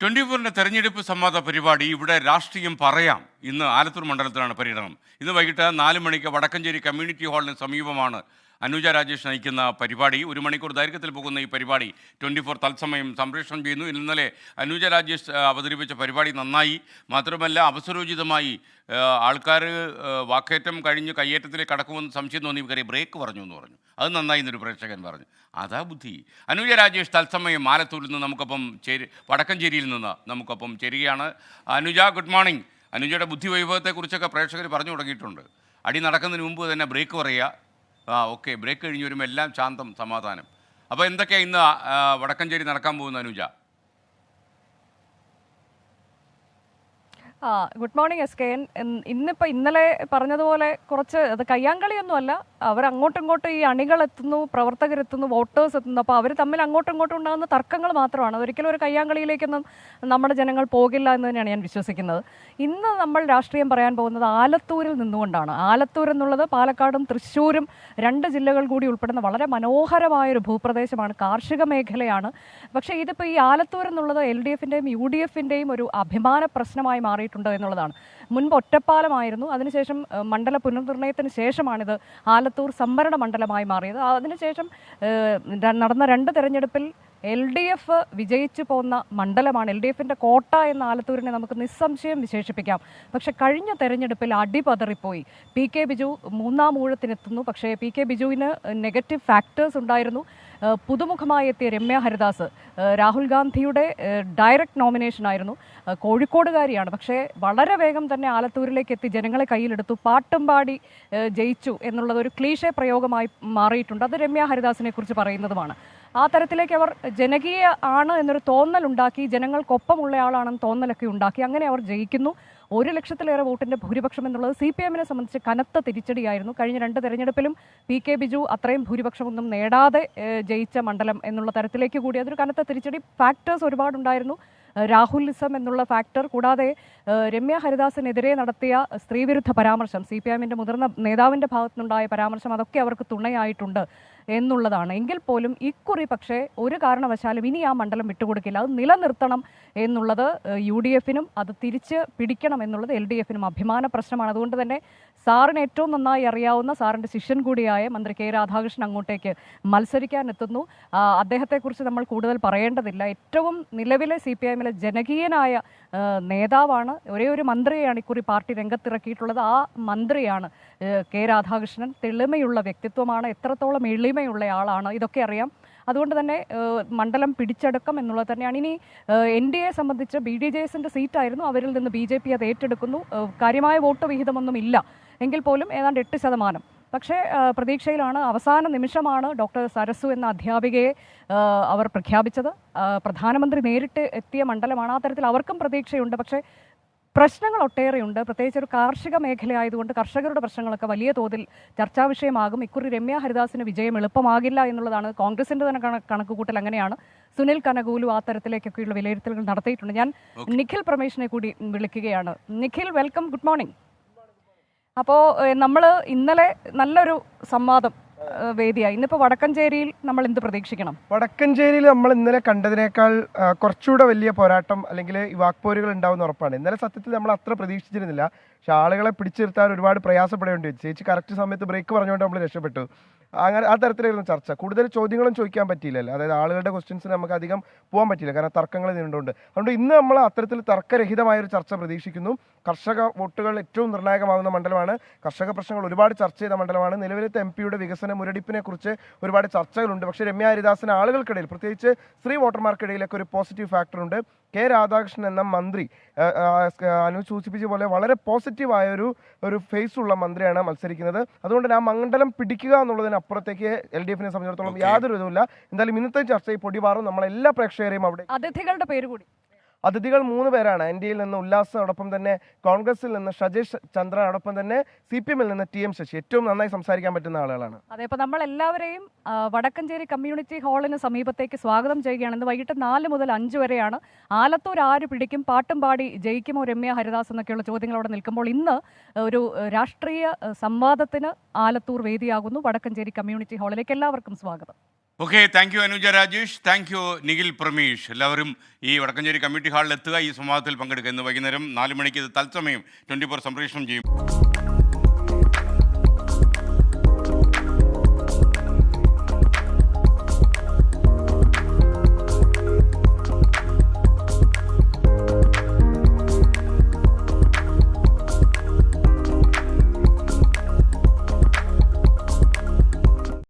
24-ന്റെ തെരഞ്ഞെടുപ്പ് സംവാദ പരിപാടി ഇവിടെ രാഷ്ട്രീയം പറയാം. ഇന്ന് ആലത്തൂർ മണ്ഡലത്തിലാണ് പര്യടനം. ഇന്ന് വൈകിട്ട് 4 മണിക്ക് വടക്കഞ്ചേരി കമ്മ്യൂണിറ്റി ഹാളിന് സമീപമാണ് അനുജ രാജേഷ് നയിക്കുന്ന പരിപാടി. 1 മണിക്കൂർ ദൈർഘ്യത്തിൽ പോകുന്ന ഈ പരിപാടി 24 തത്സമയം സംപ്രേഷണം ചെയ്യുന്നു. ഇന്നലെ അനുജ രാജേഷ് അവതരിപ്പിച്ച പരിപാടി നന്നായി. മാത്രമല്ല അവസരോചിതമായി ആൾക്കാർ വാക്കേറ്റം കഴിഞ്ഞ് കയ്യേറ്റത്തിലേക്ക് കടക്കുമെന്ന് സംശയം തോന്നി കയറി ബ്രേക്ക് പറഞ്ഞു എന്ന് പറഞ്ഞു. അത് നന്നായി എന്നൊരു പ്രേക്ഷകൻ പറഞ്ഞു. അതാ ബുദ്ധി. അനുജ രാജേഷ് തത്സമയം ആലത്തൂരിൽ നിന്ന് നമുക്കൊപ്പം വടക്കഞ്ചേരിയിൽ നിന്ന് നമുക്കൊപ്പം ചേരുകയാണ്. Anuja, good morning. അനുജയുടെ ബുദ്ധി വൈഭവത്തെക്കുറിച്ചൊക്കെ പ്രേക്ഷകർ പറഞ്ഞു തുടങ്ങിയിട്ടുണ്ട്. അടി നടക്കുന്നതിന് മുമ്പ് തന്നെ ബ്രേക്ക് പറയുക. ഓക്കെ, ബ്രേക്ക് കഴിഞ്ഞ് വരുമ്പോൾ എല്ലാം ശാന്തം, സമാധാനം. അപ്പോൾ എന്തൊക്കെയാണ് ഇന്ന് വടക്കഞ്ചേരി നടക്കാൻ പോകുന്ന Anuja? Good morning S K N. ഇന്നലെ പറഞ്ഞതുപോലെ കുറച്ച് അത് കയ്യാങ്കളിയൊന്നുമല്ല. അവർ അങ്ങോട്ടും ഇങ്ങോട്ടും ഈ അണികളെത്തുന്നു, പ്രവർത്തകരെത്തുന്നു, വോട്ടേഴ്സ് എത്തുന്നു. അപ്പോൾ അവർ തമ്മിൽ അങ്ങോട്ടും ഇങ്ങോട്ടും ഉണ്ടാകുന്ന തർക്കങ്ങൾ മാത്രമാണ്. അതൊരിക്കലും ഒരു കയ്യാങ്കളിയിലേക്കൊന്നും നമ്മുടെ ജനങ്ങൾ പോകില്ല എന്ന് തന്നെയാണ് ഞാൻ വിശ്വസിക്കുന്നത്. ഇന്ന് നമ്മൾ രാഷ്ട്രീയം പറയാൻ പോകുന്നത് ആലത്തൂരിൽ നിന്നുകൊണ്ടാണ്. ആലത്തൂർ എന്നുള്ളത് പാലക്കാടും തൃശ്ശൂരും 2 ജില്ലകൾ കൂടി ഉൾപ്പെടുന്ന വളരെ മനോഹരമായൊരു ഭൂപ്രദേശമാണ്, കാർഷിക മേഖലയാണ്. പക്ഷേ ഇതിപ്പോൾ ഈ ആലത്തൂർ എന്നുള്ളത് LDFിൻ്റെയും UDFിൻ്റെയും ഒരു അഭിമാന പ്രശ്നമായി മാറിയിട്ടുണ്ട് എന്നുള്ളതാണ്. മുൻപ് ഒറ്റപ്പാലമായിരുന്നു. അതിനുശേഷം മണ്ഡല പുനർനിർണയത്തിന് ശേഷമാണിത് ആലത്തൂർ സംവരണ മണ്ഡലമായി മാറിയത്. അതിനുശേഷം നടന്ന 2 തെരഞ്ഞെടുപ്പിൽ LDF വിജയിച്ചു പോന്ന മണ്ഡലമാണ്. LDFിൻ്റെ കോട്ട എന്ന ആലത്തൂരിനെ നമുക്ക് നിസ്സംശയം വിശേഷിപ്പിക്കാം. പക്ഷേ കഴിഞ്ഞ തെരഞ്ഞെടുപ്പിൽ അടിപതറിപ്പോയി. PK ബിജു 3-ാം ഊഴത്തിനെത്തുന്നു. പക്ഷേ PK ബിജുവിന് നെഗറ്റീവ് ഫാക്ടേഴ്സ് ഉണ്ടായിരുന്നു. പുതുമുഖമായി എത്തിയ രമ്യ ഹരിദാസ് രാഹുൽ ഗാന്ധിയുടെ ഡയറക്റ്റ് നോമിനേഷനായിരുന്നു. കോഴിക്കോടുകാരിയാണ്. പക്ഷേ വളരെ വേഗം തന്നെ ആലത്തൂരിലേക്ക് എത്തി ജനങ്ങളെ കയ്യിലെടുത്തു. പാട്ടും പാടി ജയിച്ചു എന്നുള്ളത് ഒരു ക്ലീഷേ പ്രയോഗമായി മാറിയിട്ടുണ്ട്. അത് രമ്യ ഹരിദാസിനെ കുറിച്ച് പറയുന്നതുമാണ്. ആ തരത്തിലേക്ക് അവർ ജനകീയ ആണ് എന്നൊരു തോന്നലുണ്ടാക്കി, ജനങ്ങൾക്കൊപ്പമുള്ള ആളാണെന്ന് തോന്നലൊക്കെ ഉണ്ടാക്കി. അങ്ങനെ അവർ ജയിക്കുന്നു. 1 ലക്ഷത്തിലേറെ വോട്ടിൻ്റെ ഭൂരിപക്ഷം എന്നുള്ളത് CPMനെ സംബന്ധിച്ച് കനത്ത തിരിച്ചടിയായിരുന്നു. കഴിഞ്ഞ 2 തെരഞ്ഞെടുപ്പിലും PK ബിജു അത്രയും ഭൂരിപക്ഷമൊന്നും നേടാതെ ജയിച്ച മണ്ഡലം എന്നുള്ള തരത്തിലേക്ക് കൂടി അതൊരു കനത്ത തിരിച്ചടി. ഫാക്ടേഴ്സ് ഒരുപാടുണ്ടായിരുന്നു. രാഹുലിസം എന്നുള്ള ഫാക്ടർ, കൂടാതെ രമ്യ ഹരിദാസിനെതിരെ നടത്തിയ സ്ത്രീവിരുദ്ധ പരാമർശം, CPMൻ്റെ മുതിർന്ന നേതാവിൻ്റെ ഭാഗത്തുനിന്നുണ്ടായ പരാമർശം, അതൊക്കെ അവർക്ക് തുണയായിട്ടുണ്ട് എന്നുള്ളതാണ്. എങ്കിൽ പോലും ഇക്കുറി പക്ഷേ ഒരു കാരണവശാലും ഇനി ആ മണ്ഡലം വിട്ടുകൊടുക്കില്ല. അത് നിലനിർത്തണം എന്നുള്ളത് UDFിനും അത് തിരിച്ച് പിടിക്കണം എന്നുള്ളത് LDFിനും അഭിമാന പ്രശ്നമാണ്. അതുകൊണ്ട് തന്നെ സാറിന് ഏറ്റവും നന്നായി അറിയാവുന്ന, സാറിൻ്റെ ശിഷ്യൻ കൂടിയായ മന്ത്രി K രാധാകൃഷ്ണൻ അങ്ങോട്ടേക്ക് മത്സരിക്കാനെത്തുന്നു. അദ്ദേഹത്തെക്കുറിച്ച് നമ്മൾ കൂടുതൽ പറയേണ്ടതില്ല. ഏറ്റവും നിലവിലെ CPMലെ ജനകീയനായ നേതാവാണ്. ഒരേ ഒരു മന്ത്രിയെയാണ് ഇക്കുറി പാർട്ടി രംഗത്തിറക്കിയിട്ടുള്ളത്. ആ മന്ത്രിയാണ് K രാധാകൃഷ്ണൻ. തെളിമയുള്ള വ്യക്തിത്വമാണ്, എത്രത്തോളം എളിമയുള്ള ആളാണ്, ഇതൊക്കെ അറിയാം. അതുകൊണ്ട് തന്നെ മണ്ഡലം പിടിച്ചെടുക്കും എന്നുള്ളത് തന്നെയാണ്. ഇനി NDA സംബന്ധിച്ച് BDJSൻ്റെ സീറ്റായിരുന്നു, അവരിൽ നിന്ന് BJP അത് ഏറ്റെടുക്കുന്നു. കാര്യമായ വോട്ട് വിഹിതമൊന്നും ഇല്ല എങ്കിൽ പോലും ഏതാണ്ട് 8%. പക്ഷേ പ്രതീക്ഷയിലാണ്. അവസാന നിമിഷമാണ് ഡോക്ടർ സരസു എന്ന അധ്യാപികയെ അവർ പ്രഖ്യാപിച്ചത്. പ്രധാനമന്ത്രി നേരിട്ട് എത്തിയ മണ്ഡലമാണ്. ആ തരത്തിൽ അവർക്കും പ്രതീക്ഷയുണ്ട്. പക്ഷേ പ്രശ്നങ്ങൾ ഒട്ടേറെയുണ്ട്. പ്രത്യേകിച്ച് ഒരു കാർഷിക മേഖലയായതുകൊണ്ട് കർഷകരുടെ പ്രശ്നങ്ങളൊക്കെ വലിയ തോതിൽ ചർച്ചാ വിഷയമാകും. ഇക്കുറി രമ്യ ഹരിദാസിന് വിജയം എളുപ്പമാകില്ല എന്നുള്ളതാണ് കോൺഗ്രസിൻ്റെ തന്നെ കണക്കുകൂട്ടൽ. അങ്ങനെയാണ്. സുനിൽ കനകൂലു ആ തരത്തിലേക്കൊക്കെയുള്ള വിലയിരുത്തലുകൾ നടത്തിയിട്ടുണ്ട്. ഞാൻ നിഖിൽ പ്രമേഷിനെ കൂടി വിളിക്കുകയാണ്. Nikhil, welcome, good morning. അപ്പോൾ നമ്മൾ ഇന്നലെ നല്ലൊരു സംവാദം വേദിയായി. ഇന്നിപ്പോൾ വടക്കഞ്ചേരിയിൽ നമ്മൾ എന്ത് പ്രതീക്ഷിക്കണം? വടക്കഞ്ചേരിയിൽ നമ്മൾ ഇന്നലെ കണ്ടതിനേക്കാൾ കുറച്ചുകൂടെ വലിയ പോരാട്ടം അല്ലെങ്കിൽ ഈ വാക്പോരുകൾ ഉണ്ടാവുന്ന ഉറപ്പാണ്. ഇന്നലെ സത്യത്തിൽ നമ്മൾ അത്ര പ്രതീക്ഷിച്ചിരുന്നില്ല. പക്ഷെ ആളുകളെ പിടിച്ചു നിർത്താൻ ഒരുപാട് പ്രയാസപ്പെടേണ്ടി വരും. ചേച്ചി കറക്റ്റ് സമയത്ത് ബ്രേക്ക് പറഞ്ഞുകൊണ്ട് നമ്മൾ രക്ഷപ്പെട്ടു. അങ്ങനെ ആ തരത്തിലായിരുന്നു ചർച്ച. കൂടുതൽ ചോദ്യങ്ങളും ചോദിക്കാൻ പറ്റിയില്ലല്ലോ. അതായത് ആളുകളുടെ ക്വസ്റ്റ്യൻസിന് നമുക്ക് അധികം പോകാൻ പറ്റില്ല, കാരണം തർക്കങ്ങൾ നീണ്ടുകൊണ്ട്. അതുകൊണ്ട് ഇന്ന് നമ്മൾ അത്തരത്തിൽ തർക്കരഹിതമായൊരു ചർച്ച പ്രതീക്ഷിക്കുന്നു. കർഷക വോട്ടുകൾ ഏറ്റവും നിർണായകമാകുന്ന മണ്ഡലമാണ്. കർഷക പ്രശ്നങ്ങൾ ഒരുപാട് ചർച്ച ചെയ്ത മണ്ഡലമാണ്. നിലവിലത്തെ MP യുടെ വികസന മുരടിപ്പിനെ കുറിച്ച് ഒരുപാട് ചർച്ചകളുണ്ട്. പക്ഷേ രമ്യ ഹരിദാസിന് ആളുകൾക്കിടയിൽ, പ്രത്യേകിച്ച് സ്ത്രീ വോട്ടർമാർക്കിടയിലൊക്കെ ഒരു പോസിറ്റീവ് ഫാക്ടറുണ്ട്. K രാധാകൃഷ്ണൻ എന്ന മന്ത്രി അനു സൂചിപ്പിച്ച പോലെ വളരെ പോസിറ്റീവായ ഒരു ഫേസ് ഉള്ള മന്ത്രിയാണ് മത്സരിക്കുന്നത്. അതുകൊണ്ട് തന്നെ ആ മണ്ഡലം പിടിക്കുക എന്നുള്ളതിനപ്പുറത്തേക്ക് LDFിനെ സംബന്ധിച്ചിടത്തോളം യാതൊരു ഇതുമില്ല. എന്തായാലും ഇന്നത്തെ ചർച്ചയിൽ പൊടിപാറും. നമ്മളെല്ലാ പ്രേക്ഷകരെയും അവിടെ. അതിഥികളുടെ പേര് കൂടി. അതിഥികൾ 3 പേരാണ്. NDAയിൽ നിന്ന് ഉല്ലാസ്, അതോടൊപ്പം തന്നെ കോൺഗ്രസിൽ നിന്ന് ഷജേഷ് ചന്ദ്ര, അതോടൊപ്പം തന്നെ CPMൽ നിന്ന് TM ശശി. ഏറ്റവും നന്നായി സംസാരിക്കാൻ പറ്റുന്ന ആളുകളാണ്. അതെ, ഇപ്പോൾ നമ്മൾ എല്ലാവരെയും വടക്കഞ്ചേരി കമ്മ്യൂണിറ്റി ഹാളിന് സമീപത്തേക്ക് സ്വാഗതം ചെയ്യുകയാണ്. ഇന്ന് വൈകിട്ട് 4 മുതൽ 5 വരെയാണ്. ആലത്തൂർ ആര് പിടിക്കും, പാട്ടും പാടി ജയിക്കുമോ രമ്യ ഹരിദാസ് എന്നൊക്കെയുള്ള ചോദ്യങ്ങൾ അവിടെ നിൽക്കുമ്പോൾ ഇന്ന് ഒരു രാഷ്ട്രീയ സംവാദത്തിന് ആലത്തൂർ വേദിയാകുന്നു. വടക്കഞ്ചേരി കമ്മ്യൂണിറ്റി ഹാളിലേക്ക് എല്ലാവർക്കും സ്വാഗതം. Okay, thank you Anuja Rajesh, thank you Nikhil Prameesh. എല്ലാവരും ഈ വടക്കഞ്ചേരി കമ്മ്യൂണിറ്റി ഹാളിൽ എത്തുക, ഈ സംവാദത്തിൽ പങ്കെടുക്കുക. ഇന്ന് വൈകുന്നേരം 4 മണിക്ക് ഇത് തത്സമയം 24 സംപ്രേഷണം ചെയ്യും.